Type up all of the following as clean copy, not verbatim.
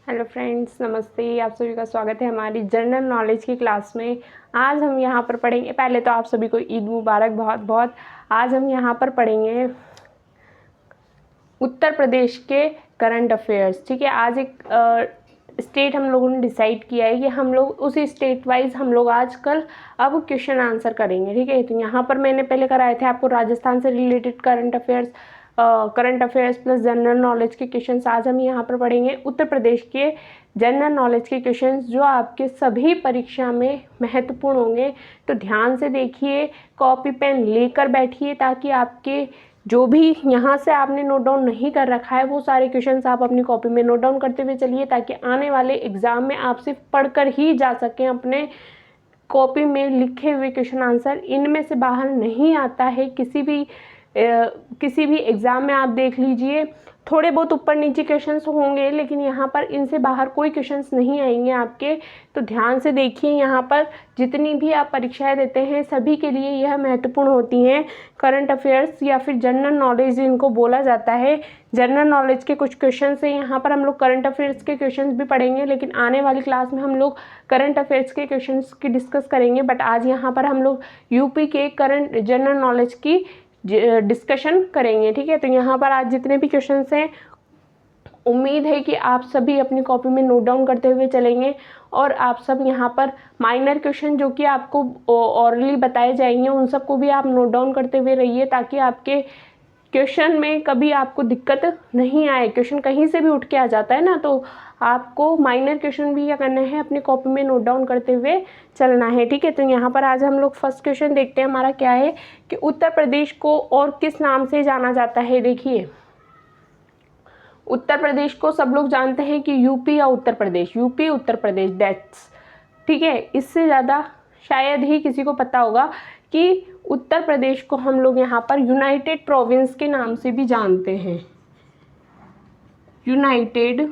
Hello friends, नमस्ते। आप सभी का स्वागत है हमारी जनरल नॉलेज की क्लास में। आज हम यहाँ पर पढ़ेंगे, पहले तो आप सभी को ईद मुबारक बहुत बहुत। आज हम यहाँ पर पढ़ेंगे उत्तर प्रदेश के करंट अफेयर्स। ठीक है, आज एक स्टेट हम लोगों ने डिसाइड किया है कि हम लोग उसी स्टेट वाइज हम लोग आजकल अब क्वेश्चन आंसर करेंगे। ठीक है, तो यहाँ पर मैंने पहले कराए थे आपको राजस्थान से related current affairs plus general knowledge के क्वेश्चंस। आज हम यहाँ पर पढ़ेंगे उत्तर प्रदेश के जनरल नॉलेज के क्वेश्चंस जो आपके सभी परीक्षा में महत्वपूर्ण होंगे। तो ध्यान से देखिए, कॉपी पेन लेकर बैठिए ताकि आपके जो भी यहाँ से आपने नोट डाउन नहीं कर रखा है वो सारे क्वेश्चंस आप अपनी कॉपी में नोट डाउन करते हुए चलिए, ताकि आने वाले एग्जाम में आप सिर्फ पढ़कर ही जा सकें। अपने कॉपी में लिखे हुए क्वेश्चन आंसर इनमें से बाहर नहीं आता है। किसी भी एग्ज़ाम में आप देख लीजिए, थोड़े बहुत ऊपर नीचे क्वेश्चंस होंगे, लेकिन यहाँ पर इनसे बाहर कोई क्वेश्चंस नहीं आएंगे आपके। तो ध्यान से देखिए, यहाँ पर जितनी भी आप परीक्षाएं देते हैं सभी के लिए यह महत्वपूर्ण होती हैं। करंट अफेयर्स या फिर जनरल नॉलेज इनको बोला जाता है। जनरल नॉलेज के कुछ क्वेश्चन है, यहाँ पर हम लोग करंट अफेयर्स के क्वेश्चन भी पढ़ेंगे, लेकिन आने वाली क्लास में हम लोग करंट अफेयर्स के क्वेश्चन की डिस्कस करेंगे। बट आज यहाँ पर हम लोग यूपी के करंट जनरल नॉलेज की डिस्कशन करेंगे। ठीक है, तो यहाँ पर आज जितने भी क्वेश्चंस हैं उम्मीद है कि आप सभी अपनी कॉपी में नोट डाउन करते हुए चलेंगे, और आप सब यहाँ पर माइनर क्वेश्चन जो कि आपको ऑरली बताए जाएंगे उन सबको भी आप नोट डाउन करते हुए रहिए, ताकि आपके क्वेश्चन में कभी आपको दिक्कत नहीं आए। क्वेश्चन कहीं से भी उठ के आ जाता है ना, तो आपको माइनर क्वेश्चन भी क्या करना है, अपनी कॉपी में नोट डाउन करते हुए चलना है। ठीक है, तो यहाँ पर आज हम लोग फर्स्ट क्वेश्चन देखते हैं। हमारा क्या है कि उत्तर प्रदेश को और किस नाम से जाना जाता है। देखिए, उत्तर प्रदेश को सब लोग जानते हैं कि यूपी या उत्तर प्रदेश, यूपी उत्तर प्रदेश, दैट्स ठीक है। इससे ज़्यादा शायद ही किसी को पता होगा कि उत्तर प्रदेश को हम लोग यहाँ पर यूनाइटेड प्रोविंस के नाम से भी जानते हैं। यूनाइटेड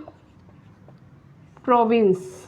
प्रोविंस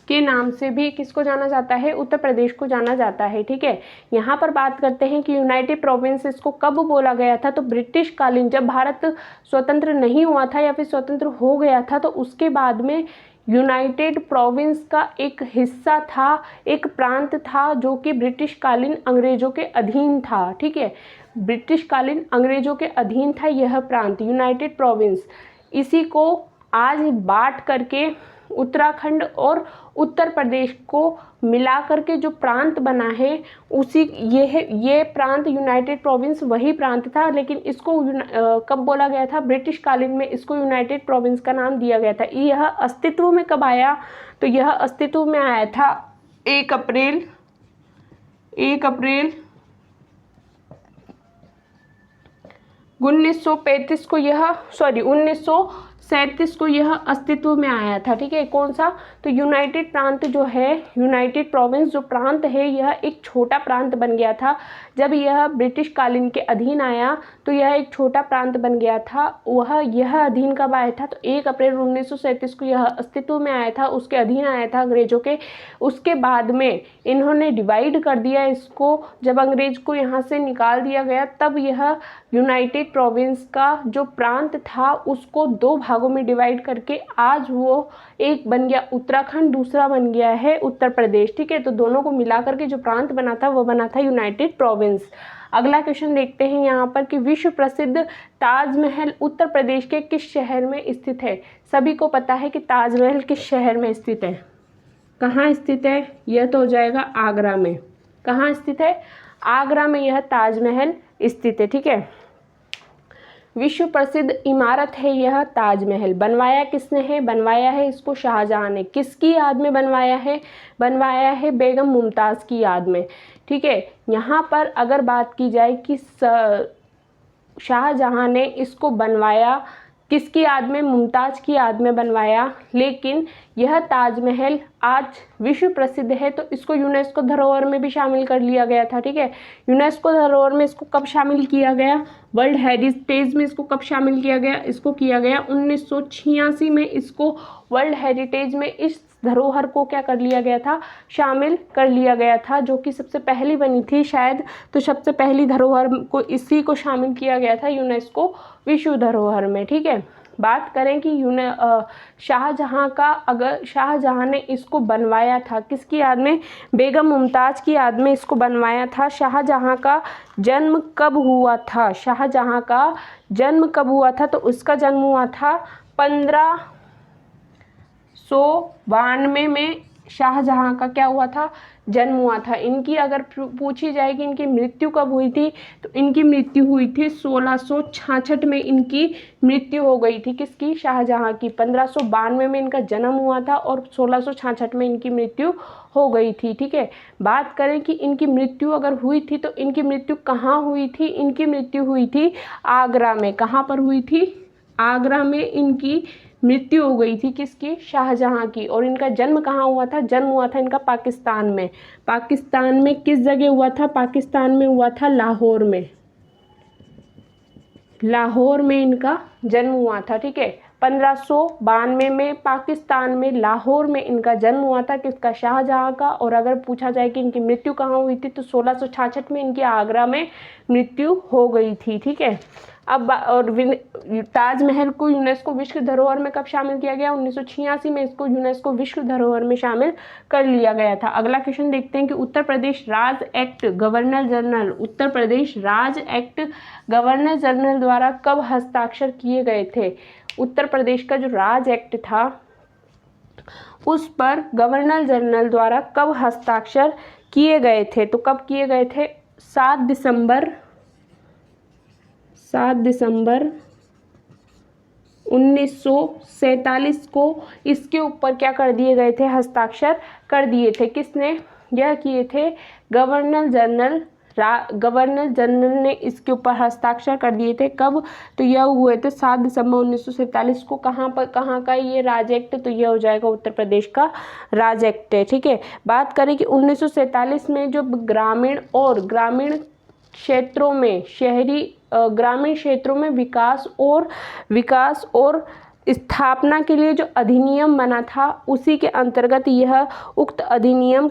के नाम से भी किसको जाना जाता है, उत्तर प्रदेश को जाना जाता है। ठीक है, यहाँ पर बात करते हैं कि यूनाइटेड प्रोविंस इसको कब बोला गया था। तो ब्रिटिश कालीन, जब भारत स्वतंत्र नहीं हुआ था या फिर स्वतंत्र हो गया था, तो उसके बाद में यूनाइटेड प्रोविंस का एक हिस्सा था, एक प्रांत था जो कि ब्रिटिश कालीन अंग्रेजों के अधीन था। ठीक है, ब्रिटिश कालीन अंग्रेजों के अधीन था यह प्रांत यूनाइटेड प्रोविंस। इसी को आज बांट करके उत्तराखंड और उत्तर प्रदेश को मिला करके जो प्रांत बना है उसी ये प्रांत यूनाइटेड प्रोविंस वही प्रांत था, लेकिन इसको कब बोला गया था, ब्रिटिश कालीन में इसको यूनाइटेड प्रोविंस का नाम दिया गया था। यह अस्तित्व में कब आया, तो यह अस्तित्व में आया था 1 अप्रैल 1937 को, 1937 को यह अस्तित्व में आया था। ठीक है, कौन सा, तो यूनाइटेड प्रांत जो है, यूनाइटेड प्रोविंस जो प्रांत है, यह एक छोटा प्रांत बन गया था। जब यह ब्रिटिश कालीन के अधीन आया तो यह एक छोटा प्रांत बन गया था। यह अधीन कब आया था, तो 1 अप्रैल 1937 को यह अस्तित्व में आया था, उसके अधीन आया था अंग्रेजों के। उसके बाद में इन्होंने डिवाइड कर दिया इसको, जब अंग्रेज को यहाँ से निकाल दिया गया तब यह यूनाइटेड प्रोविंस का जो प्रांत था उसको 2 भागों में डिवाइड करके आज वो एक बन गया उत्तराखंड, दूसरा बन गया है उत्तर प्रदेश। ठीक है, तो दोनों को मिला करके जो प्रांत बना था वो बना था यूनाइटेड प्रोविंस। अगला क्वेश्चन देखते हैं यहाँ पर कि विश्व प्रसिद्ध ताजमहल उत्तर प्रदेश के किस शहर में स्थित है। सभी को पता है कि ताजमहल किस शहर में स्थित है, कहाँ स्थित है, यह तो हो जाएगा आगरा में। कहाँ स्थित है, आगरा में यह ताजमहल स्थित है। ठीक है, विश्व प्रसिद्ध इमारत है यह ताजमहल। बनवाया किसने है, बनवाया है इसको शाहजहां ने। किसकी याद में बनवाया है, बनवाया है बेगम मुमताज़ की याद में। ठीक है, यहाँ पर अगर बात की जाए कि शाहजहां ने इसको बनवाया किसकी याद में, मुमताज़ की याद में बनवाया, लेकिन यह ताजमहल आज विश्व प्रसिद्ध है तो इसको यूनेस्को धरोहर में भी शामिल कर लिया गया था। ठीक है, यूनेस्को धरोहर में इसको कब शामिल किया गया, वर्ल्ड हेरिटेज में इसको कब शामिल किया गया, इसको किया गया 1986 में। इसको वर्ल्ड हेरिटेज में इस धरोहर को क्या कर लिया गया था, शामिल कर लिया गया था, जो कि सबसे पहली बनी थी शायद, तो सबसे पहली धरोहर को इसी को शामिल किया गया था यूनेस्को विश्व धरोहर में। ठीक है, बात करें कि शाहजहां का, अगर शाहजहां ने इसको बनवाया था किसकी याद में, बेगम मुमताज़ की याद में इसको बनवाया था। शाहजहां का जन्म कब हुआ था, शाहजहां का जन्म कब हुआ था, तो उसका जन्म हुआ था 1592 में शाहजहां का क्या हुआ था, जन्म हुआ था। इनकी अगर पूछी जाए कि इनकी मृत्यु कब हुई थी, तो इनकी मृत्यु हुई थी 1666 में इनकी मृत्यु हो गई थी। किसकी, शाहजहां की। 1592 में इनका जन्म हुआ था और 1666 में इनकी मृत्यु हो गई थी। ठीक है, बात करें कि इनकी मृत्यु अगर हुई थी तो इनकी मृत्यु कहाँ हुई थी, इनकी मृत्यु हुई थी आगरा में। कहाँ पर हुई थी, आगरा में इनकी मृत्यु हो गई थी, किसकी, शाहजहां की। और इनका जन्म कहाँ हुआ था, जन्म हुआ था इनका पाकिस्तान में। पाकिस्तान में किस जगह हुआ था, पाकिस्तान में हुआ था लाहौर में, लाहौर में इनका जन्म हुआ था। ठीक है, 1592 में पाकिस्तान में लाहौर में इनका जन्म हुआ था, किसका, शाहजहां का। और अगर पूछा जाए कि इनकी मृत्यु कहाँ हुई थी, तो 1666 में इनकी आगरा में मृत्यु हो गई थी। ठीक है, अब और ताजमहल को यूनेस्को विश्व धरोहर में कब शामिल किया गया, 1986 में इसको यूनेस्को विश्व धरोहर में शामिल कर लिया गया था। अगला क्वेश्चन देखते हैं कि उत्तर प्रदेश राज्य act governor general, Uttar Pradesh राज्य एक्ट गवर्नर जनरल द्वारा कब हस्ताक्षर किए गए थे। उत्तर प्रदेश का जो राज्य एक्ट था उस पर गवर्नर जनरल द्वारा कब हस्ताक्षर किए गए थे, तो कब किए गए थे, 7 दिसंबर 1947 को इसके ऊपर क्या कर दिए गए थे, हस्ताक्षर कर दिए थे। किसने यह किए थे, गवर्नर जनरल ने इसके ऊपर हस्ताक्षर कर दिए थे। कब, तो यह हुए थे 7 दिसंबर 1947 को। कहाँ का ये राज्य एक्ट, तो यह हो जाएगा उत्तर प्रदेश का राज्य एक्ट है। ठीक है, बात करें कि 1947 में जो ग्रामीण क्षेत्रों में, ग्रामीण क्षेत्रों में विकास और स्थापना के लिए जो अधिनियम बना था, उसी के अंतर्गत यह उक्त अधिनियम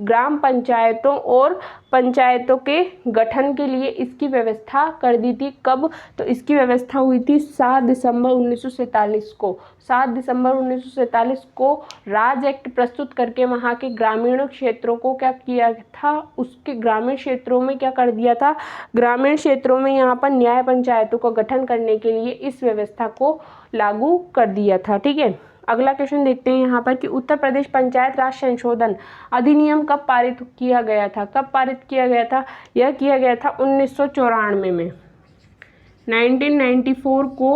ग्राम पंचायतों और पंचायतों के गठन के लिए इसकी व्यवस्था कर दी थी। कब, तो इसकी व्यवस्था हुई थी 7 दिसंबर 1947 को। 7 दिसंबर 1947 को राज्य एक्ट प्रस्तुत करके वहाँ के ग्रामीण क्षेत्रों को क्या किया था, उसके ग्रामीण क्षेत्रों में क्या कर दिया था, ग्रामीण क्षेत्रों में यहाँ पर न्याय पंचायतों का गठन करने के लिए इस व्यवस्था को लागू कर दिया था। ठीक है, अगला क्वेश्चन देखते हैं यहाँ पर कि उत्तर प्रदेश पंचायत राज संशोधन अधिनियम कब पारित किया गया था, कब पारित किया गया था, यह किया गया था 1994 में। 1994 को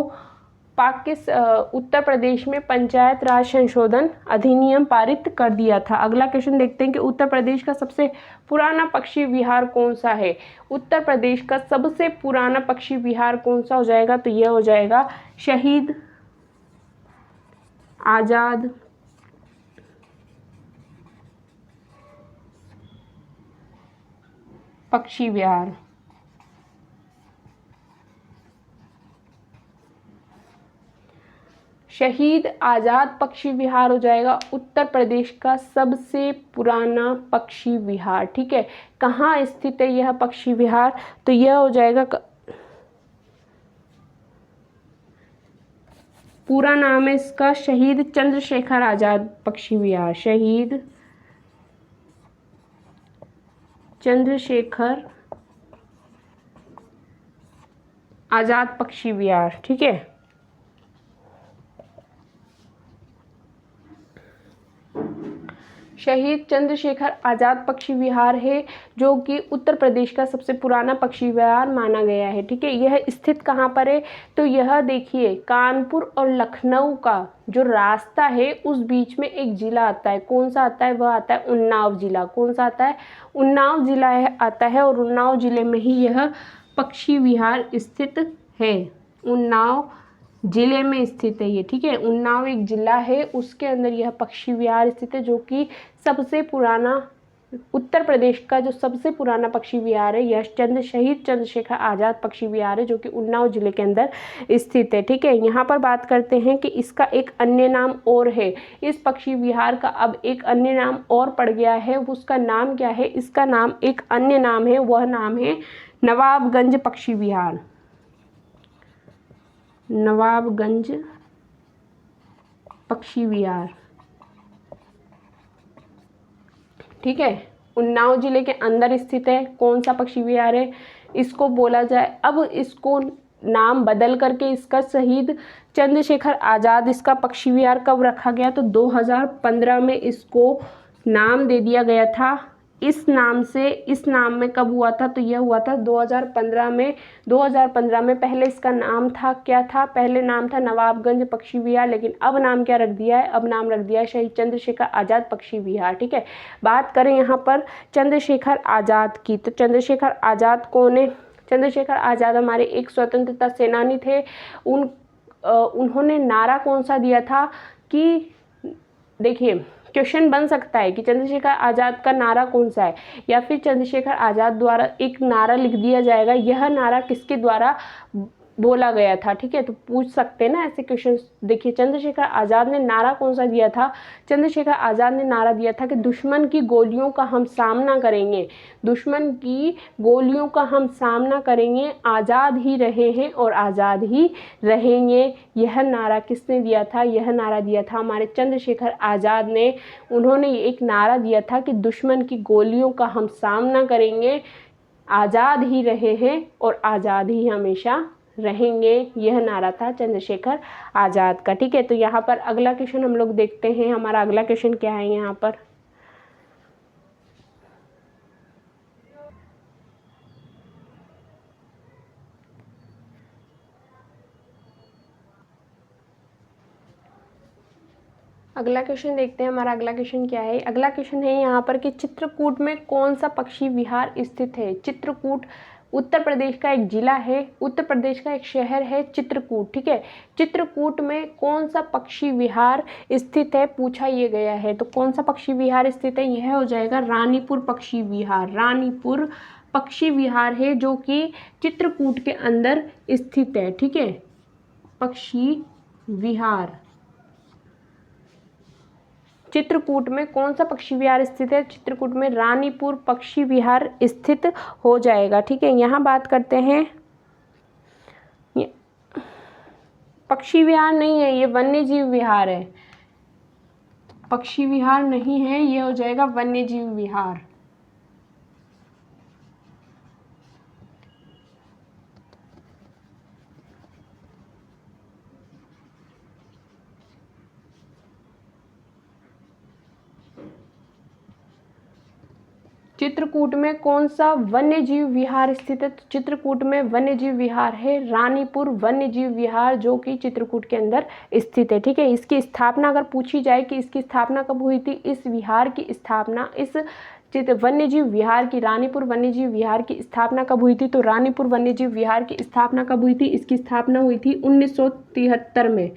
उत्तर प्रदेश में पंचायत राज संशोधन अधिनियम पारित कर दिया था। अगला क्वेश्चन देखते हैं कि उत्तर प्रदेश का सबसे पुराना पक्षी विहार कौन सा है। उत्तर प्रदेश का सबसे पुराना पक्षी विहार कौन सा हो जाएगा, तो यह हो जाएगा शहीद आजाद पक्षी विहार। शहीद आजाद पक्षी विहार हो जाएगा उत्तर प्रदेश का सबसे पुराना पक्षी विहार। ठीक है, कहाँ स्थित है यह पक्षी विहार, तो यह हो जाएगा, पूरा नाम है इसका शहीद चंद्रशेखर आजाद पक्षी विहार, शहीद चंद्रशेखर आजाद पक्षी विहार। ठीक है, शहीद चंद्रशेखर आजाद पक्षी विहार है, जो कि उत्तर प्रदेश का सबसे पुराना पक्षी विहार माना गया है। ठीक है, यह स्थित कहाँ पर है, तो यह देखिए कानपुर और लखनऊ का जो रास्ता है उस बीच में एक जिला आता है। कौन सा आता है, वह आता है उन्नाव जिला। कौन सा आता है, उन्नाव जिला आता है, और उन्नाव जिले में ही यह पक्षी विहार स्थित है। उन्नाव जिले में स्थित है ये। ठीक है, उन्नाव एक जिला है, उसके अंदर यह पक्षी विहार स्थित है, जो कि सबसे पुराना उत्तर प्रदेश का जो सबसे पुराना पक्षी विहार है यह शहीद चंद्रशेखर आज़ाद पक्षी विहार है, जो कि उन्नाव जिले के अंदर स्थित है। ठीक है, यहाँ पर बात करते हैं कि इसका एक अन्य नाम और है। इस पक्षी विहार का अब एक अन्य नाम और पड़ गया है, उसका नाम क्या है? इसका नाम एक अन्य नाम है, वह नाम है नवाबगंज पक्षी विहार। नवाबगंज पक्षी विहार, ठीक है, उन्नाव जिले के अंदर स्थित है। कौन सा पक्षी विहार है? इसको बोला जाए, अब इसको नाम बदल करके इसका शहीद चंद्रशेखर आज़ाद इसका पक्षी विहार कब रखा गया? तो 2015 में इसको नाम दे दिया गया था। इस नाम से, इस नाम में कब हुआ था? तो यह हुआ था 2015 में। 2015 में पहले इसका नाम था, क्या था? पहले नाम था नवाबगंज पक्षी विहार, लेकिन अब नाम क्या रख दिया है? अब नाम रख दिया है शहीद चंद्रशेखर आज़ाद पक्षी विहार। ठीक है, बात करें यहाँ पर चंद्रशेखर आज़ाद की, तो चंद्रशेखर आज़ाद कौन है? चंद्रशेखर आज़ाद हमारे एक स्वतंत्रता सेनानी थे। उन्होंने नारा कौन सा दिया था? कि देखिए, क्वेश्चन बन सकता है कि चंद्रशेखर आज़ाद का नारा कौन सा है, या फिर चंद्रशेखर आज़ाद द्वारा एक नारा लिख दिया जाएगा, यह नारा किसके द्वारा बोला गया था। ठीक है, तो पूछ सकते हैं ना ऐसे क्वेश्चन। देखिए, चंद्रशेखर आज़ाद ने नारा कौन सा दिया था? चंद्रशेखर आज़ाद ने नारा दिया था कि दुश्मन की गोलियों का हम सामना करेंगे, दुश्मन की गोलियों का हम सामना करेंगे, आज़ाद ही रहे हैं और आज़ाद ही रहेंगे। यह नारा किसने दिया था? यह नारा दिया था हमारे चंद्रशेखर आज़ाद ने। उन्होंने एक नारा दिया था कि दुश्मन की गोलियों का हम सामना करेंगे, आज़ाद ही रहे हैं और आज़ाद ही हमेशा रहेंगे। यह नारा था चंद्रशेखर आज़ाद का। ठीक है, तो यहाँ पर अगला क्वेश्चन हम लोग देखते हैं। हमारा अगला क्वेश्चन क्या है यहाँ पर? अगला क्वेश्चन देखते हैं। हमारा अगला क्वेश्चन क्या है? अगला क्वेश्चन है यहाँ पर कि चित्रकूट में कौन सा पक्षी विहार स्थित है? चित्रकूट उत्तर प्रदेश का एक जिला है, उत्तर प्रदेश का एक शहर है चित्रकूट। ठीक है, चित्रकूट में कौन सा पक्षी विहार स्थित है, पूछा ये गया है। तो कौन सा पक्षी विहार स्थित है? यह हो जाएगा रानीपुर पक्षी विहार। रानीपुर पक्षी विहार है, जो कि चित्रकूट के अंदर स्थित है। ठीक है, पक्षी विहार चित्रकूट में कौन सा पक्षी विहार स्थित है? चित्रकूट में रानीपुर पक्षी विहार स्थित हो जाएगा। ठीक है, यहाँ बात करते हैं, पक्षी विहार नहीं है, ये वन्यजीव विहार है। पक्षी विहार नहीं है, ये हो जाएगा वन्यजीव विहार। चित्रकूट में कौन सा वन्यजीव विहार स्थित है? तो चित्रकूट में वन्यजीव विहार है रानीपुर वन्यजीव विहार, जो कि चित्रकूट के अंदर स्थित है। ठीक है, इसकी स्थापना अगर पूछी जाए कि इसकी स्थापना कब हुई थी, इस विहार की स्थापना, इस वन्यजीव विहार की, रानीपुर वन्यजीव विहार की स्थापना कब हुई थी? तो रानीपुर वन्यजीव विहार की स्थापना कब हुई थी? इसकी स्थापना हुई थी 1973 में।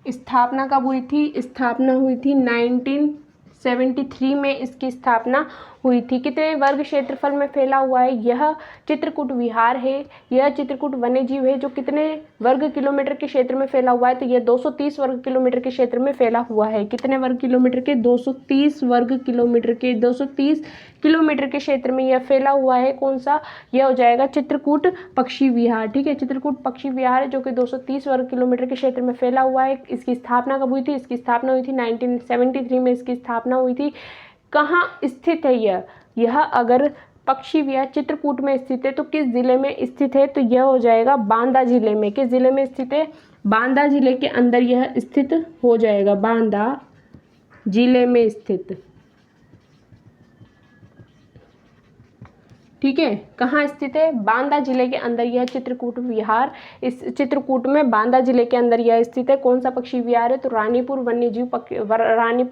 स्थापना कब हुई थी? स्थापना हुई थी 1973 में इसकी स्थापना हुई थी। कितने वर्ग क्षेत्रफल में फैला हुआ है? यह चित्रकूट विहार है, यह चित्रकूट वन्यजीव है, जो कितने वर्ग किलोमीटर के क्षेत्र में फैला हुआ है? तो यह 230 वर्ग किलोमीटर के क्षेत्र में फैला हुआ है। कितने वर्ग किलोमीटर के? 230 वर्ग किलोमीटर के, 230 किलोमीटर के क्षेत्र में यह फैला हुआ है। कौन सा? यह हो जाएगा चित्रकूट पक्षी विहार। ठीक है, चित्रकूट पक्षी विहार है, जो कि 230 वर्ग किलोमीटर के क्षेत्र में फैला हुआ है। इसकी स्थापना कब हुई थी? इसकी स्थापना हुई थी 1973 में इसकी स्थापना हुई थी। कहाँ स्थित है यह अगर पक्षी विहार चित्रकूट में स्थित है तो किस जिले में स्थित है? तो यह हो जाएगा बांदा जिले में। किस जिले में स्थित है? बांदा जिले के अंदर यह स्थित हो जाएगा, बांदा जिले में स्थित। ठीक है। कहाँ स्थित है? बांदा जिले के अंदर यह चित्रकूट विहार, इस चित्रकूट में बांदा जिले के अंदर यह स्थित है। कौन सा पक्षी विहार है? तो रानीपुर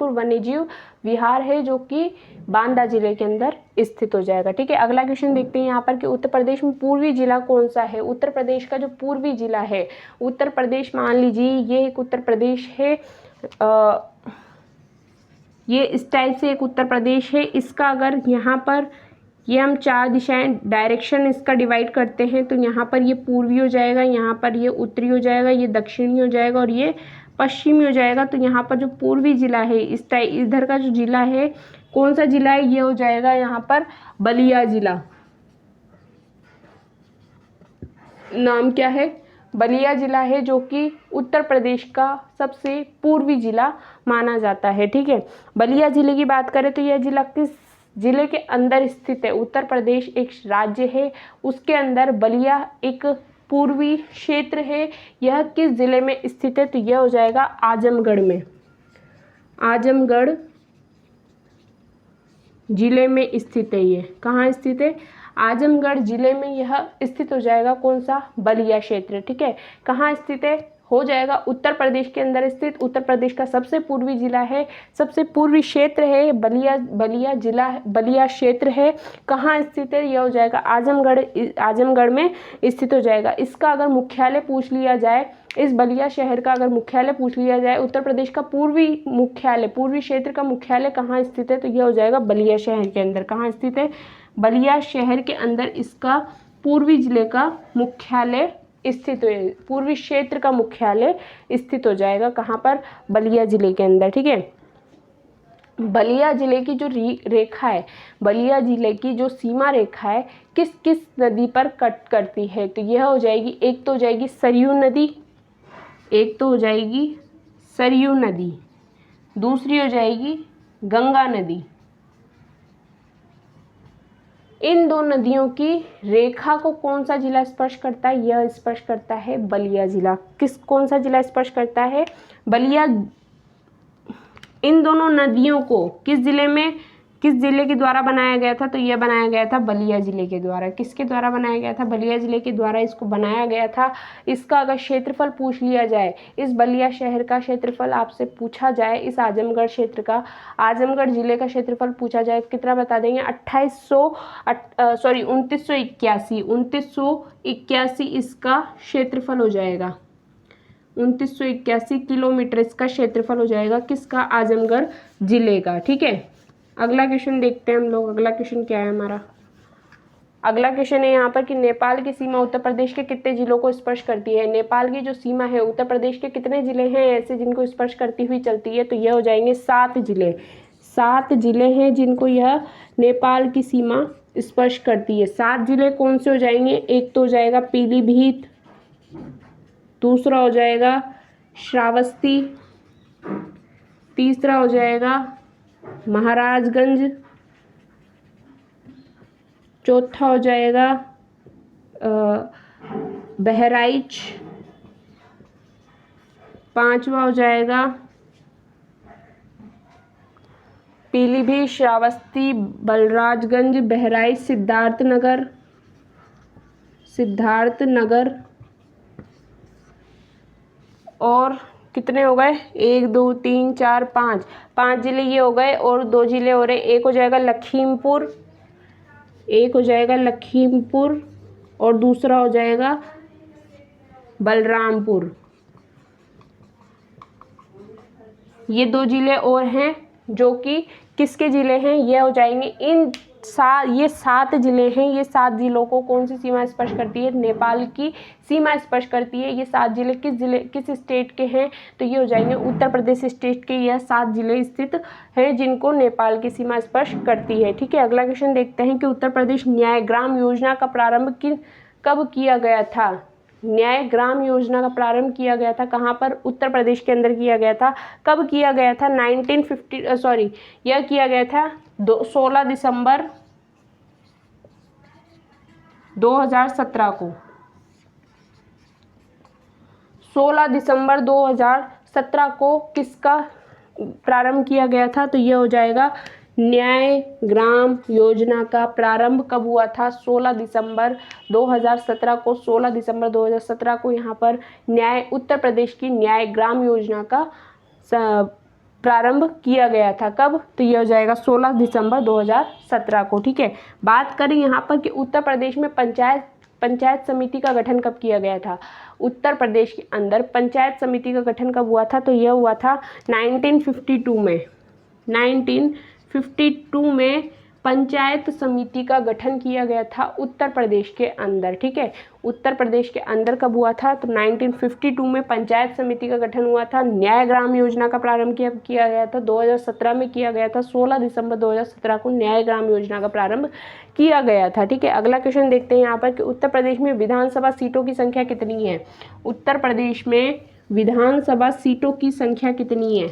वन्यजीव विहार है, जो कि बांदा जिले के अंदर स्थित हो जाएगा। ठीक है। अगला क्वेश्चन देखते हैं यहाँ पर कि उत्तर प्रदेश में पूर्वी जिला कौन सा है? उत्तर प्रदेश का जो पूर्वी जिला है, उत्तर प्रदेश, मान लीजिए ये एक उत्तर प्रदेश है, ये इस टाइप से एक उत्तर प्रदेश है। इसका अगर यहाँ पर ये हम 4 दिशाएं डायरेक्शन इसका डिवाइड करते हैं, तो यहाँ पर ये पूर्वी हो जाएगा, यहाँ पर ये उत्तरी हो जाएगा, ये दक्षिणी हो जाएगा और ये पश्चिमी हो जाएगा। तो यहाँ पर जो पूर्वी जिला है, इस टाइप इधर का जो जिला है, कौन सा जिला है? ये हो जाएगा यहाँ पर बलिया जिला। नाम क्या है? बलिया जिला है, जो कि उत्तर प्रदेश का सबसे पूर्वी जिला माना जाता है। ठीक है। बलिया जिले की बात करें तो यह जिला किस जिले के अंदर स्थित है? उत्तर प्रदेश एक राज्य है, उसके अंदर बलिया एक पूर्वी क्षेत्र है। यह किस जिले में स्थित है? तो यह हो जाएगा आजमगढ़ में। आजमगढ़ जिले में स्थित है। ये कहाँ स्थित है? आजमगढ़ जिले में यह स्थित हो जाएगा। कौन सा? बलिया क्षेत्र। ठीक है। कहाँ स्थित है? हो जाएगा उत्तर प्रदेश के अंदर स्थित। उत्तर प्रदेश का सबसे पूर्वी जिला है, सबसे पूर्वी क्षेत्र है बलिया जिला, बलिया क्षेत्र है। कहाँ स्थित है? यह हो जाएगा आजमगढ़ में स्थित हो जाएगा। इसका अगर मुख्यालय पूछ लिया जाए, इस बलिया शहर का अगर मुख्यालय पूछ लिया जाए, उत्तर प्रदेश का पूर्वी क्षेत्र का मुख्यालय कहाँ स्थित है? तो यह हो जाएगा बलिया शहर के अंदर। कहाँ स्थित है? बलिया शहर के अंदर इसका पूर्वी जिले का मुख्यालय स्थित है, पूर्वी क्षेत्र का मुख्यालय स्थित हो जाएगा। कहाँ पर? बलिया जिले के अंदर। ठीक है। बलिया जिले की जो रेखा है, बलिया जिले की जो सीमा रेखा है, किस किस नदी पर कट करती है? तो यह हो जाएगी, एक तो हो जाएगी सरयू नदी, दूसरी हो जाएगी गंगा नदी। इन दो नदियों की रेखा को कौन सा जिला स्पर्श करता है? यह स्पर्श करता है बलिया जिला। कौन सा जिला स्पर्श करता है? बलिया। इन दोनों नदियों को किस जिले के द्वारा बनाया गया था? तो यह बनाया गया था बलिया जिले के द्वारा। किसके द्वारा बनाया गया था? बलिया जिले के द्वारा इसको बनाया गया था। इसका अगर क्षेत्रफल पूछ लिया जाए, इस बलिया शहर का क्षेत्रफल आपसे पूछा जाए, इस आजमगढ़ जिले का क्षेत्रफल पूछा जाए, कितना बता देंगे? 2981 इसका क्षेत्रफल हो जाएगा। 2981 किलोमीटर इसका क्षेत्रफल हो जाएगा। किसका? आजमगढ़ जिले का। ठीक है। अगला क्वेश्चन देखते हैं हम लोग। अगला क्वेश्चन क्या है हमारा? अगला क्वेश्चन है यहाँ पर कि नेपाल की सीमा उत्तर प्रदेश के कितने जिलों को स्पर्श करती है? नेपाल की जो सीमा है, उत्तर प्रदेश के कितने जिले हैं ऐसे जिनको स्पर्श करती हुई चलती है? तो यह हो जाएंगे 7 जिले। 7 जिले हैं जिनको यह नेपाल की सीमा स्पर्श करती है। 7 जिले कौन से हो जाएंगे? एक तो हो जाएगा पीलीभीत, दूसरा हो जाएगा श्रावस्ती, तीसरा हो जाएगा महाराजगंज, चौथा हो जाएगा बहराइच, पांचवा हो जाएगा पीलीभीत, श्रावस्ती, बलराजगंज, बहराइच, सिद्धार्थनगर और कितने हो गए? 1 2 3 4 5 जिले ये हो गए और 2 जिले हो रहे। एक हो जाएगा लखीमपुर और दूसरा हो जाएगा बलरामपुर। ये 2 जिले और हैं जो कि किसके जिले हैं? ये हो जाएंगे ये 7 जिले हैं। ये 7 जिलों को कौन सी सीमा स्पर्श करती है? नेपाल की सीमा स्पर्श करती है। ये 7 जिले किस स्टेट के हैं? तो ये हो जाएंगे उत्तर प्रदेश स्टेट के। यह 7 जिले स्थित हैं जिनको नेपाल की सीमा स्पर्श करती है। ठीक है। अगला क्वेश्चन देखते हैं कि उत्तर प्रदेश न्याय ग्राम योजना का प्रारंभ कब किया गया था? न्याय ग्राम योजना का प्रारंभ किया गया था कहाँ पर? उत्तर प्रदेश के अंदर किया गया था। कब किया गया था? यह किया गया था 16 दिसंबर 2017 को। 16 दिसंबर 2017 को किसका प्रारंभ किया गया था? तो यह हो जाएगा न्याय ग्राम योजना का प्रारंभ कब हुआ था? 16 दिसंबर 2017 को। 16 दिसंबर 2017 को यहाँ पर उत्तर प्रदेश की न्याय ग्राम योजना का प्रारंभ किया गया था। कब? तो यह हो जाएगा 16 दिसंबर 2017 को। ठीक है, बात करें यहाँ पर कि उत्तर प्रदेश में पंचायत समिति का गठन कब किया गया था? उत्तर प्रदेश के अंदर पंचायत समिति का गठन कब हुआ था? तो यह हुआ था 1952 में। 1952 में पंचायत समिति का गठन किया गया था उत्तर प्रदेश के अंदर। ठीक है, उत्तर प्रदेश के अंदर कब हुआ था? तो 1952 में पंचायत समिति का गठन हुआ था। न्याय ग्राम योजना का प्रारंभ किया गया था 2017 में किया गया था। 16 दिसंबर 2017 को न्याय ग्राम योजना का प्रारंभ किया गया था। ठीक है, अगला क्वेश्चन देखते हैं यहाँ पर कि उत्तर प्रदेश में विधानसभा सीटों की संख्या कितनी है? उत्तर प्रदेश में विधानसभा सीटों की संख्या कितनी है?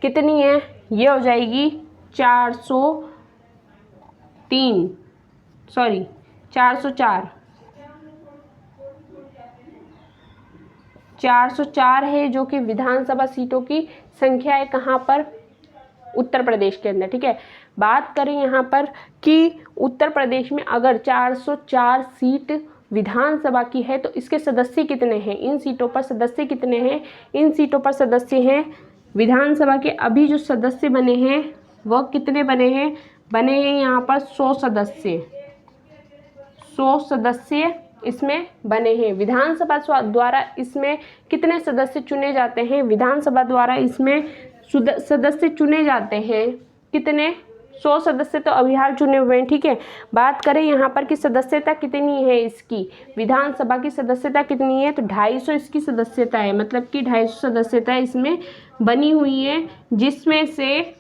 कितनी है? ये हो जाएगी 404 है जो कि विधानसभा सीटों की संख्या है। कहाँ पर? उत्तर प्रदेश के अंदर। ठीक है, बात करें यहाँ पर कि उत्तर प्रदेश में अगर 404 सीट विधानसभा की है तो इसके सदस्य कितने हैं? इन सीटों पर सदस्य कितने हैं? इन सीटों पर सदस्य हैं विधानसभा के अभी जो सदस्य बने हैं वह कितने बने हैं? बने हैं यहाँ पर 100 सदस्य। 100 सदस्य इसमें बने हैं। विधानसभा द्वारा इसमें कितने सदस्य चुने जाते हैं? विधानसभा द्वारा इसमें सदस्य चुने जाते हैं कितने? 100 सदस्य तो अभी हाल चुने हुए हैं। ठीक है, बात करें यहाँ पर कि सदस्यता कितनी है इसकी? विधानसभा की सदस्यता कितनी है? तो 250 इसकी सदस्यता है, मतलब कि 250 सदस्यता इसमें बनी हुई है, जिसमें से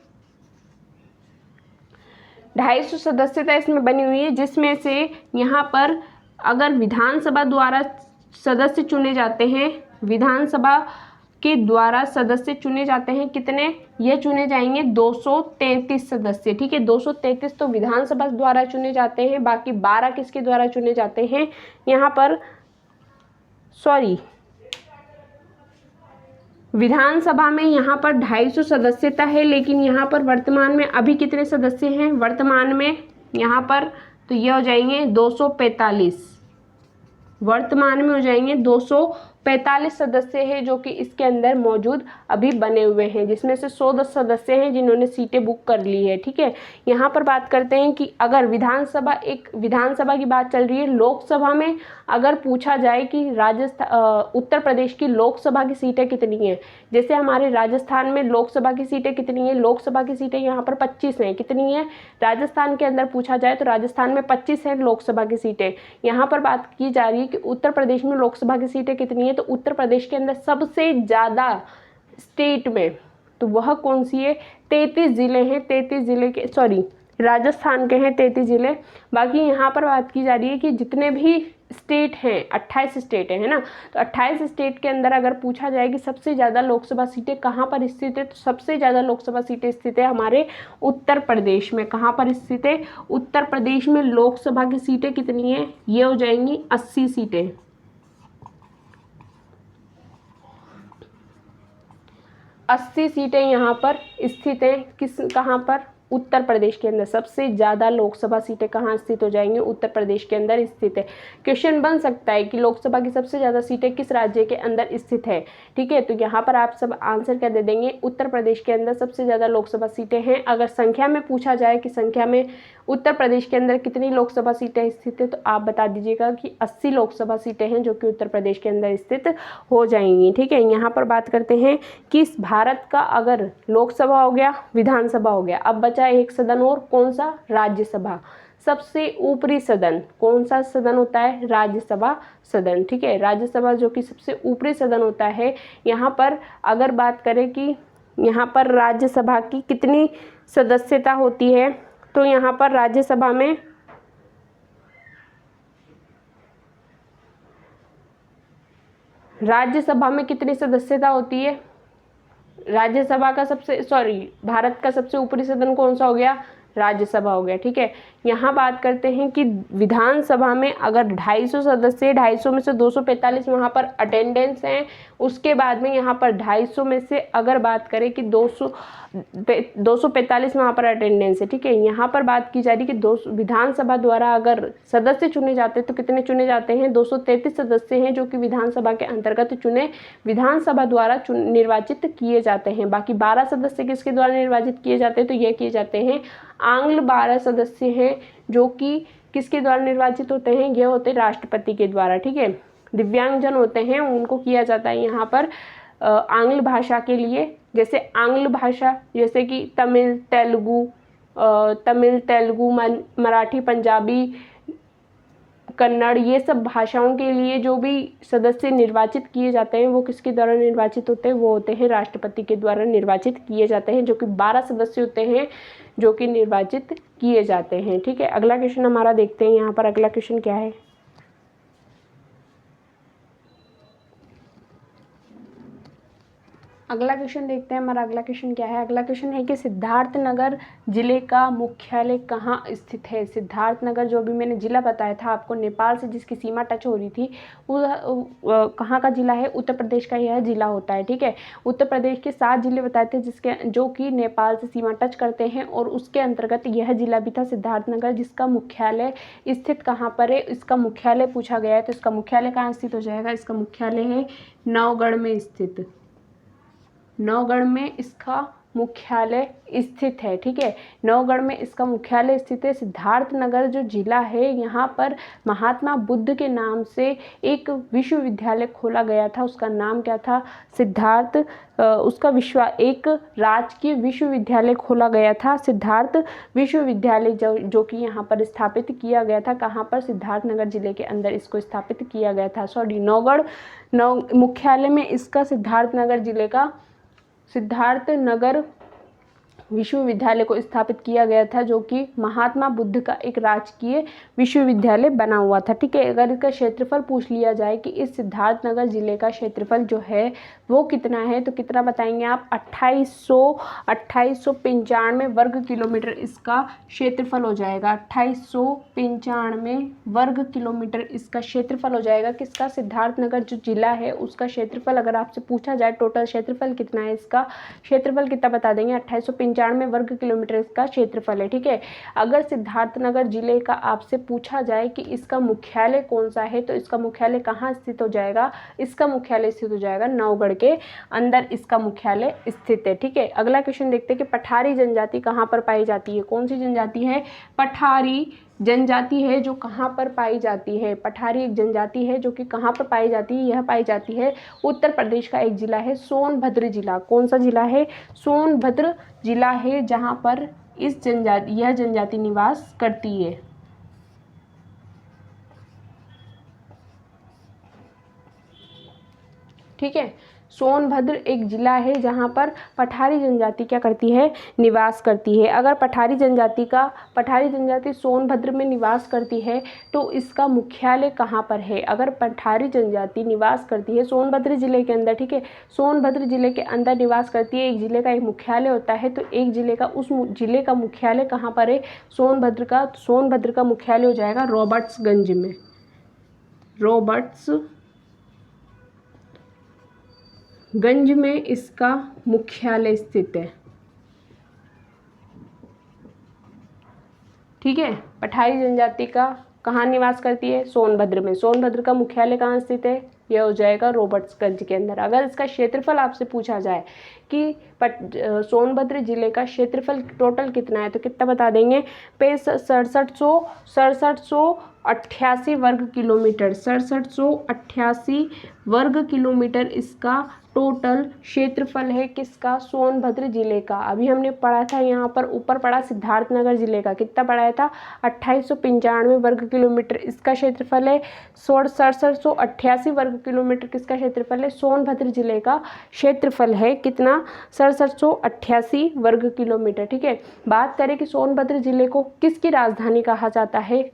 250 सदस्यता इसमें बनी हुई है, जिसमें से यहाँ पर अगर विधानसभा द्वारा सदस्य चुने जाते हैं, विधानसभा के द्वारा सदस्य चुने जाते हैं कितने? ये चुने जाएंगे 233 सदस्य। ठीक है, 233 तो विधानसभा द्वारा चुने जाते हैं, बाकी 12 किसके द्वारा चुने जाते हैं? यहाँ पर विधानसभा में यहाँ पर 250 सदस्यता है, लेकिन यहाँ पर वर्तमान में अभी कितने सदस्य हैं वर्तमान में यहाँ पर? तो ये हो जाएंगे 245। वर्तमान में हो जाएंगे 245 सदस्य हैं जो कि इसके अंदर मौजूद अभी बने हुए हैं, जिसमें से 110 सदस्य हैं जिन्होंने सीटें बुक कर ली है। ठीक है, यहाँ पर बात करते हैं कि अगर विधानसभा की बात चल रही है, लोकसभा में अगर पूछा जाए कि उत्तर प्रदेश की लोकसभा की सीटें कितनी हैं, जैसे हमारे राजस्थान में लोकसभा की सीटें कितनी हैं? लोकसभा की सीटें यहाँ पर 25 हैं। कितनी है? राजस्थान के अंदर पूछा जाए तो राजस्थान में 25 हैं लोकसभा की सीटें। यहाँ पर बात की जा रही है कि उत्तर प्रदेश में लोकसभा की सीटें कितनी है, तो उत्तर प्रदेश के अंदर सबसे ज़्यादा स्टेट में तो वह कौन सी है? 33 जिले हैं। 33 जिले के राजस्थान के हैं 33 जिले। बाकी यहाँ पर बात की जा रही है कि जितने भी स्टेट हैं 28 स्टेट है ना, तो 28 स्टेट के अंदर अगर पूछा जाए कि सबसे ज़्यादा लोकसभा सीटें कहाँ पर स्थित है, तो सबसे ज़्यादा लोकसभा सीटें स्थित है हमारे उत्तर प्रदेश में। कहाँ पर स्थित है? उत्तर प्रदेश में लोकसभा की सीटें कितनी हैं? ये हो जाएंगी 80 सीटें। 80 सीटें यहाँ पर स्थित हैं। कहाँ पर? उत्तर प्रदेश के अंदर। सबसे ज़्यादा लोकसभा सीटें कहाँ स्थित हो जाएंगी? उत्तर प्रदेश के अंदर स्थित है। क्वेश्चन बन सकता है कि लोकसभा की सबसे ज़्यादा सीटें किस राज्य के अंदर स्थित है। ठीक है, तो यहाँ पर आप सब आंसर क्या दे देंगे? उत्तर प्रदेश के अंदर सबसे ज़्यादा लोकसभा सीटें हैं। अगर संख्या में पूछा जाए कि संख्या में उत्तर प्रदेश के अंदर कितनी लोकसभा सीटें स्थित है, तो आप बता दीजिएगा कि 80 लोकसभा सीटें हैं जो कि उत्तर प्रदेश के अंदर स्थित हो जाएंगी। ठीक है, यहाँ पर बात करते हैं कि इस भारत का अगर लोकसभा हो गया, विधानसभा हो गया, अब बचा एक सदन और, कौन सा? राज्यसभा। सबसे ऊपरी सदन कौन सा सदन होता है? राज्यसभा सदन। ठीक है, राज्यसभा जो कि सबसे ऊपरी सदन होता है। यहाँ पर अगर बात करें कि यहाँ पर राज्यसभा की कितनी सदस्यता होती है, तो यहाँ पर राज्यसभा में कितनी सदस्यता होती है? राज्यसभा का भारत का सबसे ऊपरी सदन कौन सा हो गया? राज्यसभा हो गया, ठीक है। यहाँ बात करते हैं कि विधानसभा में अगर 250 सदस्य, 250 में से 245 वहाँ पर अटेंडेंस हैं, उसके बाद में यहाँ पर 250 में से अगर बात करें कि 245 वहाँ पर अटेंडेंस है, ठीक है। यहाँ पर बात की जा रही है कि विधानसभा द्वारा अगर सदस्य चुने जाते हैं तो कितने चुने जाते हैं, 233 सदस्य हैं जो कि विधानसभा के अंतर्गत विधानसभा द्वारा निर्वाचित किए जाते हैं। बाकी 12 सदस्य किसके द्वारा निर्वाचित किए जाते हैं, तो ये किए जाते हैं आंग्ल 12 सदस्य हैं जो कि किसके द्वारा निर्वाचित होते हैं, ये होते हैं राष्ट्रपति के द्वारा, ठीक है। दिव्यांगजन होते हैं उनको किया जाता है यहाँ पर आंग्ल भाषा के लिए, जैसे आंग्ल भाषा जैसे कि तमिल, तेलुगु, मराठी, पंजाबी, कन्नड़, ये सब भाषाओं के लिए जो भी सदस्य निर्वाचित किए जाते हैं वो किसके द्वारा निर्वाचित होते हैं, वो होते हैं राष्ट्रपति के द्वारा निर्वाचित किए जाते हैं, जो कि 12 सदस्य होते हैं जो कि निर्वाचित किए जाते हैं, ठीक है। अगला क्वेश्चन हमारा देखते हैं, यहाँ पर अगला क्वेश्चन क्या है। अगला क्वेश्चन देखते हैं, हमारा अगला क्वेश्चन क्या है। अगला क्वेश्चन है कि सिद्धार्थनगर जिले का मुख्यालय कहाँ स्थित है। सिद्धार्थनगर जो भी मैंने जिला बताया था आपको, नेपाल से जिसकी सीमा टच हो रही थी, वो कहाँ का जिला है, उत्तर प्रदेश का यह जिला होता है, ठीक है। उत्तर प्रदेश के 7 जिले बताए थे जिसके जो कि नेपाल से सीमा टच करते हैं, और उसके अंतर्गत यह जिला भी था सिद्धार्थनगर, जिसका मुख्यालय स्थित कहाँ पर है। इसका मुख्यालय पूछा गया है तो इसका मुख्यालय कहाँ स्थित हो जाएगा, इसका मुख्यालय है नवगढ़ में स्थित, नवगढ़ में इसका मुख्यालय स्थित है, ठीक है। नवगढ़ में इसका मुख्यालय स्थित है। सिद्धार्थनगर जो जिला है, यहाँ पर महात्मा बुद्ध के नाम से एक विश्वविद्यालय खोला गया था, उसका नाम क्या था, सिद्धार्थ, एक राजकीय विश्वविद्यालय खोला गया था, सिद्धार्थ विश्वविद्यालय, जो कि यहाँ पर स्थापित किया गया था। कहाँ पर, सिद्धार्थनगर जिले के अंदर इसको स्थापित किया गया था। नवगढ़ मुख्यालय में इसका सिद्धार्थनगर जिले का सिद्धार्थनगर विश्वविद्यालय को स्थापित किया गया था, जो कि महात्मा बुद्ध का एक राजकीय विश्वविद्यालय बना हुआ था, ठीक है। अगर इसका क्षेत्रफल पूछ लिया जाए कि इस सिद्धार्थनगर जिले का क्षेत्रफल जो है वो कितना है, तो कितना बताएंगे आप, 2895 वर्ग किलोमीटर इसका क्षेत्रफल हो जाएगा। 2895 वर्ग किलोमीटर इसका क्षेत्रफल हो जाएगा। किसका, सिद्धार्थनगर जो जिला है उसका क्षेत्रफल अगर आपसे पूछा जाए टोटल क्षेत्रफल कितना है, इसका क्षेत्रफल कितना बता देंगे, 2895 वर्ग किलोमीटर इसका क्षेत्रफल है, ठीक है। अगर सिद्धार्थनगर जिले का आपसे पूछा जाए कि इसका मुख्यालय कौन सा है, तो इसका मुख्यालय कहाँ स्थित हो जाएगा, इसका मुख्यालय स्थित हो जाएगा नवगढ़ के अंदर इसका मुख्यालय स्थित है, ठीक है। अगला क्वेश्चन देखते हैं कि पठारी जनजाति कहाँ पर पाई जाती है। कौन सी जनजाति है, पठारी जनजाति है जो कहाँ पर पाई जाती है। पठारी एक जनजाति है जो कि कहाँ पर पाई जाती है, यह पाई जाती है उत्तर प्रदेश का एक जिला है सोनभद्र जिला। कौन सा जिला है, सोनभद्र जिला है, जहाँ पर यह जनजाति निवास करती है, ठीक है। सोनभद्र एक जिला है जहाँ पर पठारी जनजाति क्या करती है, निवास करती है। अगर पठारी जनजाति सोनभद्र में निवास करती है तो इसका मुख्यालय कहाँ पर है। अगर पठारी जनजाति निवास करती है सोनभद्र जिले के अंदर, ठीक है, सोनभद्र जिले के अंदर निवास करती है, एक जिले का एक मुख्यालय होता है, तो एक जिले का उस जिले का मुख्यालय कहाँ पर है, सोनभद्र का मुख्यालय हो जाएगा रॉबर्ट्सगंज में, गंज में इसका मुख्यालय स्थित है, ठीक है। पठारी जनजाति का कहाँ निवास करती है, सोनभद्र में। सोनभद्र का मुख्यालय कहाँ स्थित है, यह हो जाएगा रॉबर्ट्सगंज के अंदर। अगर इसका क्षेत्रफल आपसे पूछा जाए कि सोनभद्र जिले का क्षेत्रफल टोटल कितना है, तो कितना बता देंगे, 6788 वर्ग किलोमीटर, 6788 वर्ग किलोमीटर इसका टोटल क्षेत्रफल है किसका, सोनभद्र जिले का। अभी हमने पढ़ा था यहाँ पर ऊपर पढ़ा सिद्धार्थनगर जिले का, कितना पढ़ाया था, 2895 वर्ग किलोमीटर इसका क्षेत्रफल है। 6788 वर्ग किलोमीटर किसका क्षेत्रफल है, सोनभद्र जिले का क्षेत्रफल है कितना, 6788 वर्ग किलोमीटर, ठीक है। बात करें कि सोनभद्र जिले को किसकी राजधानी कहा जाता है,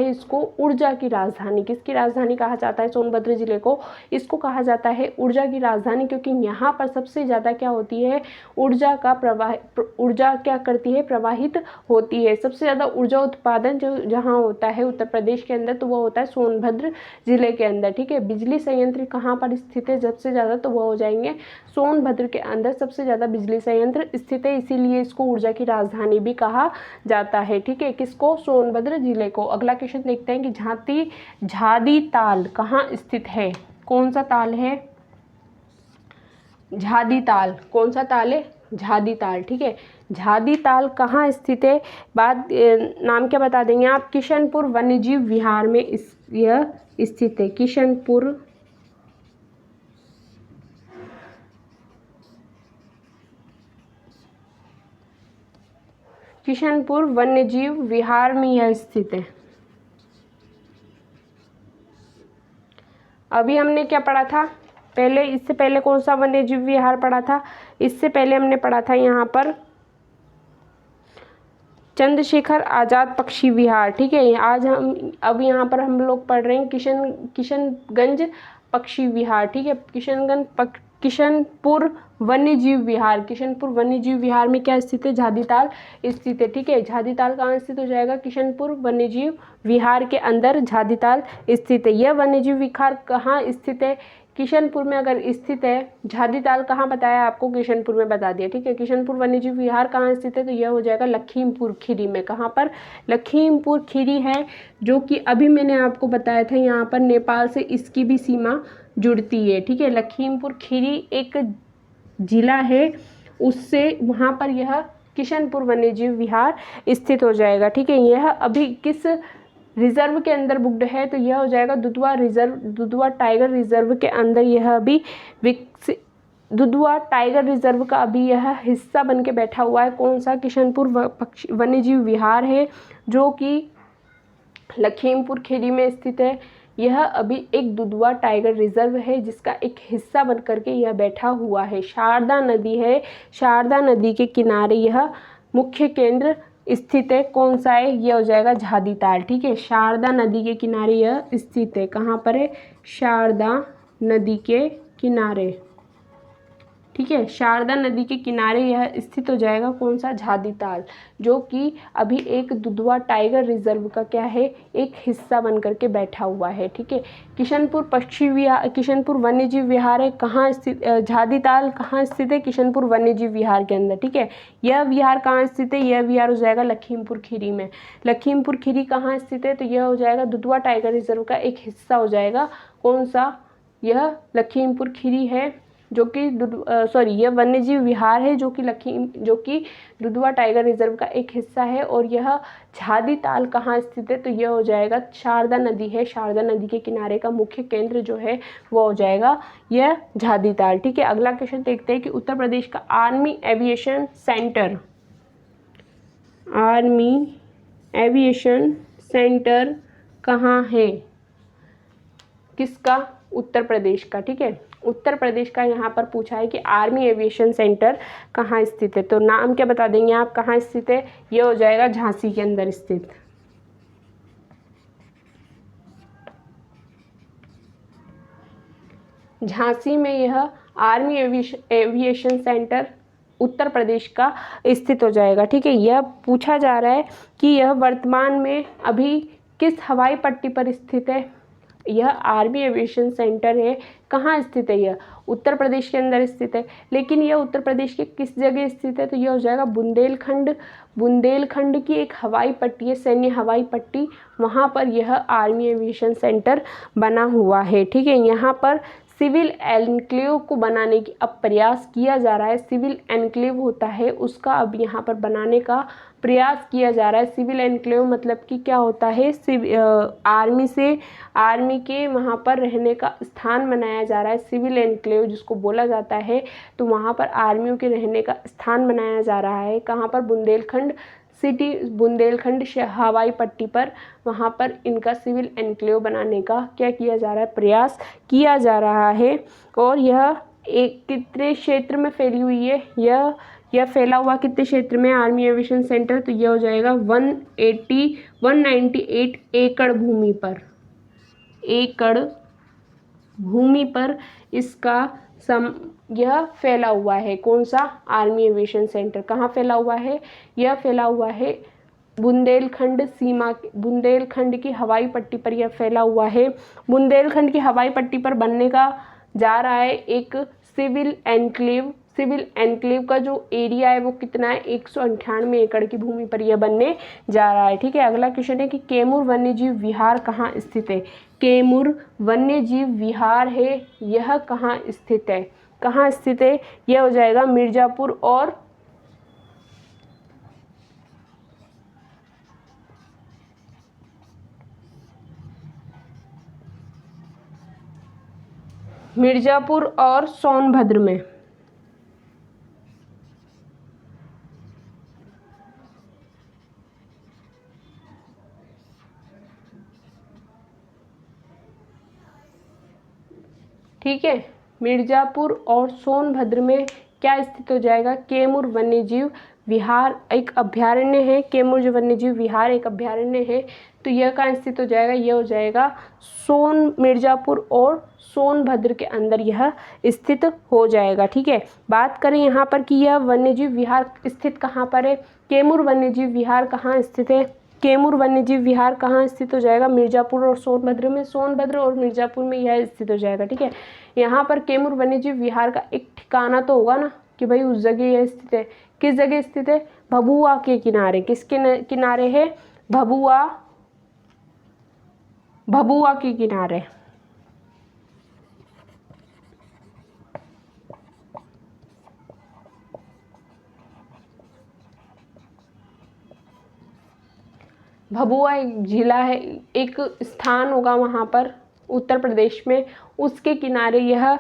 इसको ऊर्जा की राजधानी। किसकी राजधानी कहा जाता है सोनभद्र जिले को, इसको कहा जाता है ऊर्जा की राजधानी। राजधानी, क्योंकि यहाँ पर सबसे ज़्यादा क्या होती है, ऊर्जा का प्रवाह, ऊर्जा क्या करती है, प्रवाहित होती है। सबसे ज़्यादा ऊर्जा उत्पादन जो जहाँ होता है उत्तर प्रदेश के अंदर, तो वो होता है सोनभद्र जिले के अंदर, ठीक है। बिजली संयंत्र कहाँ पर स्थित है सबसे ज़्यादा, तो वो हो जाएंगे सोनभद्र के अंदर सबसे ज़्यादा बिजली संयंत्र स्थित है, इसीलिए इसको ऊर्जा की राजधानी भी कहा जाता है, ठीक है। किसको, सोनभद्र जिले को। अगला क्वेश्चन देखते हैं कि झादी ताल कहाँ स्थित है, कौन सा ताल है, झादी ताल, कौन सा ताल है, झादी ताल, ठीक है। झादी ताल कहाँ स्थित है, नाम क्या बता देंगे आप, किशनपुर वन्यजीव विहार में यह स्थित है। किशनपुर वन्यजीव विहार में यह स्थित है। अभी हमने क्या पढ़ा था पहले, इससे पहले कौन सा वन्यजीव विहार पढ़ा था, इससे पहले हमने पढ़ा था यहाँ पर चंद्रशेखर आज़ाद पक्षी विहार, ठीक है। आज हम अब यहाँ पर हम लोग पढ़ रहे हैं किशनगंज पक्षी विहार, ठीक है। किशनपुर वन्यजीव विहार, किशनपुर वन्यजीव विहार में क्या स्थित है, झादी ताल स्थित है, ठीक है। झादी ताल कहाँ स्थित हो जाएगा, किशनपुर वन्यजीव विहार के अंदर झादी ताल स्थित है। यह वन्यजीव विहार कहाँ स्थित है, किशनपुर में अगर स्थित है। झादी ताल कहाँ बताया आपको, किशनपुर में बता दिया, ठीक है। किशनपुर वन्यजीव विहार कहाँ स्थित है, तो यह हो जाएगा लखीमपुर खीरी में। कहाँ पर, लखीमपुर खीरी है, जो कि अभी मैंने आपको बताया था यहाँ पर नेपाल से इसकी भी सीमा जुड़ती है, ठीक है। लखीमपुर खीरी एक जिला है, उससे वहाँ पर यह किशनपुर वन्यजीव विहार स्थित हो जाएगा, ठीक है। यह अभी किस रिजर्व के अंदर बुक्ड है, तो यह हो जाएगा दुधवा टाइगर रिजर्व के अंदर। यह अभी दुधवा टाइगर रिजर्व का अभी यह हिस्सा बन के बैठा हुआ है। कौन सा, किशनपुर वन्यजीव विहार है, जो कि लखीमपुर खीरी में स्थित है। यह अभी एक दुधवा टाइगर रिजर्व है, जिसका एक हिस्सा बन करके यह बैठा हुआ है। शारदा नदी है, शारदा नदी के किनारे यह मुख्य केंद्र स्थित है। कौन सा है, यह हो जाएगा झादी ताल, ठीक है। शारदा नदी के किनारे यह स्थित है। कहाँ पर है, शारदा नदी के किनारे, ठीक है। शारदा नदी के किनारे यह स्थित हो जाएगा। कौन सा, झादी ताल, जो कि अभी एक दुधवा टाइगर रिजर्व का क्या है, एक हिस्सा बन करके बैठा हुआ है, ठीक है। किशनपुर वन्यजीव विहार है, कहाँ स्थित, झादी ताल कहाँ स्थित है, किशनपुर वन्यजीव विहार के अंदर, ठीक है। यह विहार कहाँ स्थित है, यह विहार हो जाएगा लखीमपुर खीरी में। लखीमपुर खीरी कहाँ स्थित है, तो यह हो जाएगा दुधवा टाइगर रिजर्व का एक हिस्सा हो जाएगा। कौन सा, यह लखीमपुर खीरी है, जो कि यह वन्यजीव विहार है, जो कि दुधवा टाइगर रिजर्व का एक हिस्सा है। और यह झादी ताल कहाँ स्थित है, तो यह हो जाएगा शारदा नदी है, शारदा नदी के किनारे का मुख्य केंद्र जो है वो हो जाएगा यह झादी ताल, ठीक है। अगला क्वेश्चन देखते हैं कि उत्तर प्रदेश का आर्मी एविएशन सेंटर कहाँ है, किसका, उत्तर प्रदेश का, ठीक है। उत्तर प्रदेश का यहाँ पर पूछा है कि आर्मी एविएशन सेंटर कहाँ स्थित है, तो नाम क्या बता देंगे आप, कहाँ स्थित है, ये हो जाएगा झांसी के अंदर स्थित। झांसी में यह army aviation centre Uttar Pradesh का स्थित हो जाएगा, ठीक है। यह पूछा जा रहा है कि यह वर्तमान में अभी किस हवाई पट्टी पर स्थित है। यह आर्मी एविएशन सेंटर है, कहाँ स्थित है, यह उत्तर प्रदेश के अंदर स्थित है। लेकिन यह उत्तर प्रदेश के किस जगह स्थित है, तो यह हो जाएगा बुंदेलखंड की एक हवाई पट्टी है, सैन्य हवाई पट्टी, वहाँ पर यह आर्मी एविएशन सेंटर बना हुआ है, ठीक है। यहाँ पर सिविल एनक्लेव को बनाने की अब प्रयास किया जा रहा है। सिविल एनक्लेव होता है, उसका अब यहाँ पर बनाने का प्रयास किया जा रहा है। सिविल एनक्लेव मतलब कि क्या होता है, आर्मी के वहाँ पर रहने का स्थान बनाया जा रहा है, सिविल एनक्लेव जिसको बोला जाता है। तो वहाँ पर आर्मियों के रहने का स्थान बनाया जा रहा है। कहाँ पर, बुंदेलखंड हवाई पट्टी पर, वहाँ पर इनका सिविल एनक्लेव बनाने का क्या किया जा रहा है, प्रयास किया जा रहा है। और यह एक कितने क्षेत्र में फैली हुई है, यह फैला हुआ कितने क्षेत्र में, आर्मी एविएशन सेंटर, तो यह हो जाएगा 198 एकड़ भूमि पर, एकड़ भूमि पर इसका यह फैला हुआ है। कौन सा? Army aviation centre. कहाँ फैला हुआ है? यह फैला हुआ है बुंदेलखंड की हवाई पट्टी पर यह फैला हुआ है। बुंदेलखंड की हवाई पट्टी पर बनने का जा रहा है एक सिविल एनक्लेव का जो एरिया है वो कितना है? 198 एकड़ की भूमि पर यह बनने जा रहा है। ठीक है, अगला क्वेश्चन है कि कैमूर वन्यजीव विहार कहाँ स्थित है? कैमूर वन्यजीव विहार है, यह कहाँ स्थित है? कहाँ स्थित है? यह हो जाएगा मिर्जापुर और सोनभद्र में। ठीक है, मिर्जापुर और सोनभद्र में क्या स्थित हो जाएगा? कैमूर वन्यजीव विहार एक अभ्यारण्य है। कैमूर जो वन्यजीव विहार एक अभ्यारण्य है, तो यह कहाँ स्थित हो जाएगा? यह हो जाएगा मिर्जापुर और सोनभद्र के अंदर यह स्थित हो जाएगा। ठीक है, बात करें यहाँ पर कि यह वन्यजीव विहार स्थित कहाँ पर है? कैमूर वन्यजीव विहार कहाँ स्थित है? कैमूर वन्यजीव विहार कहाँ स्थित हो जाएगा? मिर्जापुर और सोनभद्र में। सोनभद्र और मिर्जापुर में यह स्थित हो जाएगा। ठीक है, यहाँ पर कैमूर वन्यजीव विहार का एक ठिकाना तो होगा ना कि भाई उस जगह यह स्थित है। किस जगह स्थित है? भभुआ के किनारे। किसके किनारे है? भभुआ के किनारे। भभुआ एक जिला है, एक स्थान होगा वहाँ पर उत्तर प्रदेश में, उसके किनारे यह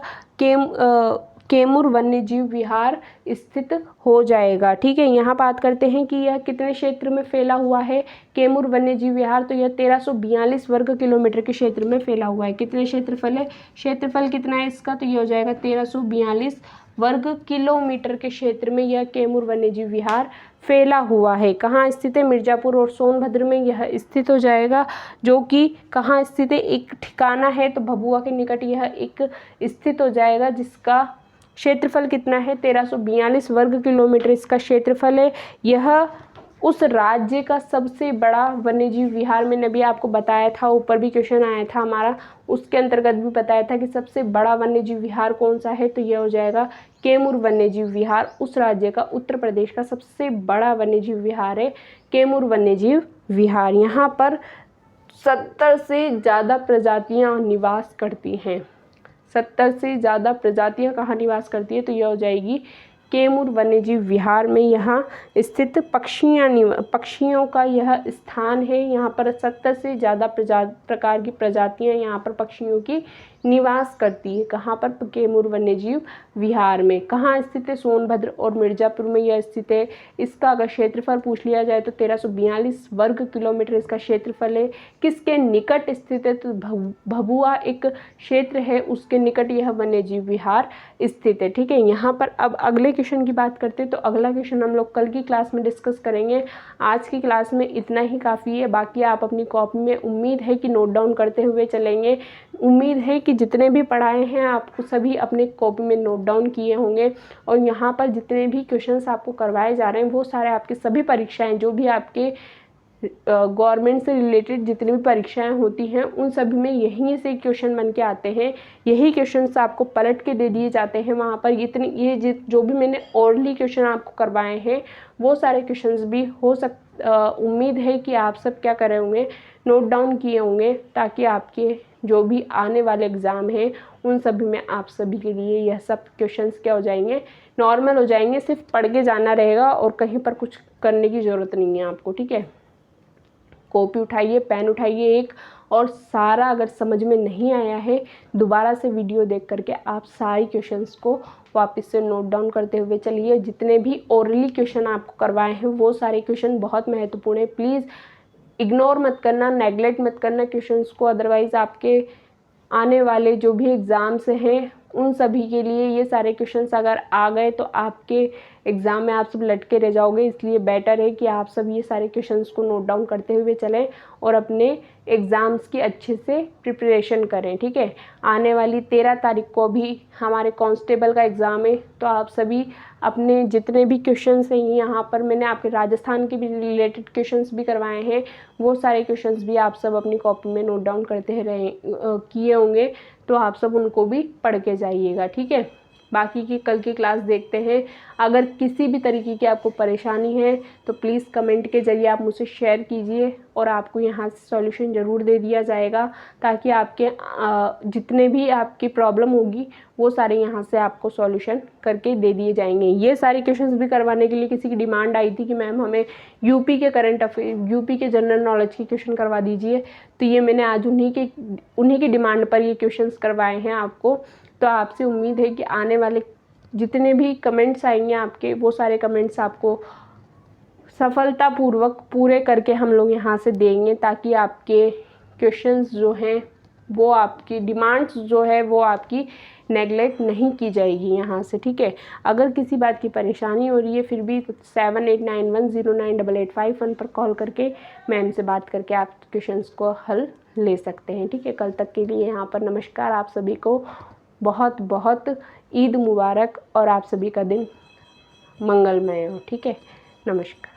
कैमूर वन्यजीव विहार स्थित हो जाएगा। ठीक है, यहाँ बात करते हैं कि यह कितने क्षेत्र में फैला हुआ है कैमूर वन्यजीव विहार? तो यह 1342 वर्ग किलोमीटर के क्षेत्र में फैला हुआ है। कितने क्षेत्रफल है? क्षेत्रफल कितना है इसका? तो ये हो जाएगा 1342 वर्ग किलोमीटर के क्षेत्र में यह कैमूर वन्यजीव विहार फैला हुआ है। कहाँ स्थित है? मिर्जापुर और सोनभद्र में यह स्थित हो जाएगा, जो कि कहाँ स्थित है? एक ठिकाना है, तो भभुआ के निकट यह एक स्थित हो जाएगा, जिसका क्षेत्रफल कितना है? 1342 वर्ग किलोमीटर इसका क्षेत्रफल है। यह उस राज्य का सबसे बड़ा वन्यजीव विहार, मैंने अभी आपको बताया था, ऊपर भी क्वेश्चन आया था हमारा, उसके अंतर्गत भी बताया था कि सबसे बड़ा वन्यजीव विहार कौन सा है? तो यह हो जाएगा कैमूर वन्यजीव विहार। उस राज्य का, उत्तर प्रदेश का सबसे बड़ा वन्यजीव विहार है कैमूर वन्यजीव विहार। यहाँ पर 70 से ज़्यादा प्रजातियाँ निवास करती हैं। 70 से ज़्यादा प्रजातियाँ कहाँ निवास करती है? तो यह हो जाएगी कैमूर वन्यजीव विहार में। यहाँ स्थित पक्षियों का यह स्थान है। यहाँ पर 70 से ज़्यादा प्रकार की प्रजातियाँ यहाँ पर पक्षियों की निवास करती है। कहाँ पर? कैमूर वन्यजीव विहार में। कहाँ स्थित है? सोनभद्र और मिर्जापुर में यह स्थित है। इसका अगर क्षेत्रफल पूछ लिया जाए तो 1342 वर्ग किलोमीटर इसका क्षेत्रफल है। किसके निकट स्थित है? तो भभुआ एक क्षेत्र है, उसके निकट यह वन्यजीव विहार स्थित है। ठीक है, यहाँ पर अब अगले क्वेश्चन की बात करते हैं। तो अगला क्वेश्चन हम लोग कल की क्लास में डिस्कस करेंगे। आज की क्लास में इतना ही काफ़ी है। बाकी आप अपनी कॉपी में उम्मीद है कि नोट डाउन करते हुए चलेंगे। उम्मीद है कि जितने भी पढ़ाए हैं आपको सभी अपने कॉपी में नोट डाउन किए होंगे, और यहाँ पर जितने भी क्वेश्चंस आपको करवाए जा रहे हैं वो सारे आपके सभी परीक्षाएं, जो भी आपके गवर्नमेंट से रिलेटेड जितनी भी परीक्षाएं होती हैं उन सभी में यहीं से क्वेश्चन बन के आते हैं। यही क्वेश्चंस आपको पलट के दे दिए जाते हैं वहाँ पर। जो भी मैंने ओरली क्वेश्चन आपको करवाए हैं वो सारे क्वेश्चंस भी उम्मीद है कि आप सब क्या करे होंगे, नोट डाउन किए होंगे, ताकि आपके जो भी आने वाले एग्ज़ाम हैं उन सभी में आप सभी के लिए यह सब क्वेश्चंस क्या हो जाएंगे, नॉर्मल हो जाएंगे। सिर्फ पढ़ के जाना रहेगा और कहीं पर कुछ करने की ज़रूरत नहीं है आपको। ठीक है, कॉपी उठाइए, पेन उठाइए एक, और सारा अगर समझ में नहीं आया है दोबारा से वीडियो देख करके आप सारी क्वेश्चंस को वापस से नोट डाउन करते हुए चलिए। जितने भी ओरली क्वेश्चन आपको करवाए हैं वो सारे क्वेश्चन बहुत महत्वपूर्ण है। प्लीज़ इग्नोर मत करना, नेगलेक्ट मत करना क्वेश्चंस को, अदरवाइज़ आपके आने वाले जो भी एग्ज़ाम्स हैं उन सभी के लिए ये सारे क्वेश्चंस अगर आ गए तो आपके एग्ज़ाम में आप सब लटके रह जाओगे। इसलिए बेटर है कि आप सब ये सारे क्वेश्चंस को नोट डाउन करते हुए चलें और अपने एग्ज़ाम्स की अच्छे से प्रिपरेशन करें, ठीक है। आने वाली 13 तारीख को भी हमारे कांस्टेबल का एग्ज़ाम है, तो आप सभी अपने जितने भी क्वेश्चंस हैं, यहाँ पर मैंने आपके राजस्थान के भी रिलेटेड क्वेश्चंस भी करवाए हैं, वो सारे क्वेश्चंस भी आप सब अपनी कॉपी में नोट डाउन करते किए होंगे, तो आप सब उनको भी पढ़ के जाइएगा, ठीक है। बाकी की कल की क्लास देखते हैं। अगर किसी भी तरीके की आपको परेशानी है तो प्लीज़ कमेंट के ज़रिए आप मुझसे शेयर कीजिए और आपको यहाँ से सॉल्यूशन ज़रूर दे दिया जाएगा, ताकि आपके जितने भी आपकी प्रॉब्लम होगी वो सारे यहाँ से आपको सॉल्यूशन करके दे दिए जाएंगे। ये सारे क्वेश्चंस भी करवाने के लिए किसी की डिमांड आई थी कि मैम हमें यूपी के करंट अफेयर, यूपी के जनरल नॉलेज के क्वेश्चन करवा दीजिए, तो ये मैंने आज उन्हीं की डिमांड पर ये क्वेश्चंस करवाए हैं आपको। तो आपसे उम्मीद है कि आने वाले जितने भी कमेंट्स आएंगे आपके, वो सारे कमेंट्स आपको सफलतापूर्वक पूरे करके हम लोग यहाँ से देंगे, ताकि आपके क्वेश्चंस जो हैं वो आपकी डिमांड्स जो है वो आपकी नेगलेक्ट नहीं की जाएगी यहाँ से, ठीक है। अगर किसी बात की परेशानी हो रही है फिर भी 7891098851 पर कॉल करके मैम से बात करके आप क्वेश्चंस को हल ले सकते हैं, ठीक है। कल तक के लिए यहाँ पर नमस्कार। आप सभी को बहुत बहुत ईद मुबारक और आप सभी का दिन मंगलमय हो, ठीक है। नमस्कार।